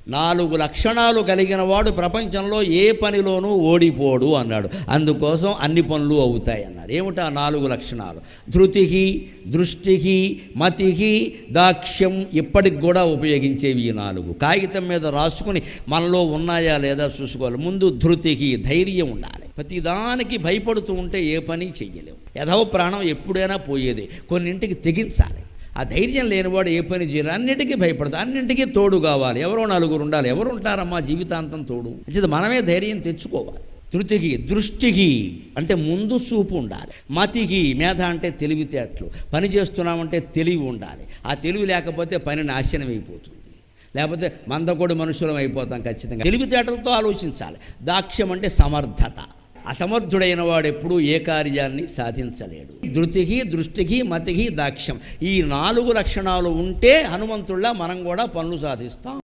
4 లక్షణాలు కలిగిన వాడు ప్రపంచంలో ఏ పనిలోనూ ఓడిపోడు అన్నాడు. అందుకోసం అన్ని పనులు అవుతాయి అన్నారు. ఏమిటా 4 లక్షణాలు? ధృతికి, దృష్టికి, మతికి, దాక్ష్యం. ఇప్పటికి కూడా ఉపయోగించేవి ఈ 4. కాగితం మీద రాసుకుని మనలో ఉన్నాయా లేదా చూసుకోవాలి. ముందు ధృతికి, ధైర్యం ఉండాలి. ప్రతిదానికి భయపడుతూ ఉంటే ఏ పని చెయ్యలేవు. యథవ ప్రాణం ఎప్పుడైనా పోయేది. కొన్నింటికి తెగించాలి. ఆ ధైర్యం లేనివాడు ఏ పని చేయరు. అన్నింటికీ భయపడతాడు. అన్నింటికీ తోడు కావాలి. ఎవరో 4 ఉండాలి. ఎవరు ఉంటారమ్మా జీవితాంతం తోడు? అంటే మనమే ధైర్యం తెచ్చుకోవాలి. ధృతికి, దృష్టికి అంటే ముందు చూపు ఉండాలి. మతికి, మేధ అంటే తెలివితేటలు. పని చేస్తున్నామంటే తెలివి ఉండాలి. ఆ తెలివి లేకపోతే పని నాశనం అయిపోతుంది. లేకపోతే మందకొడి మనుషులం అయిపోతాం ఖచ్చితంగా. తెలివితేటలతో ఆలోచించాలి. దాక్ష్యం అంటే సమర్థత. అసమర్థుడైన వాడు ఎప్పుడూ ఏ కార్యాన్ని సాధించలేడు. ధృతికి, దృష్టికి, మతికి, దాక్ష్యం ఈ 4 లక్షణాలు ఉంటే హనుమంతుల్లా మనం కూడా పనులు సాధిస్తాం.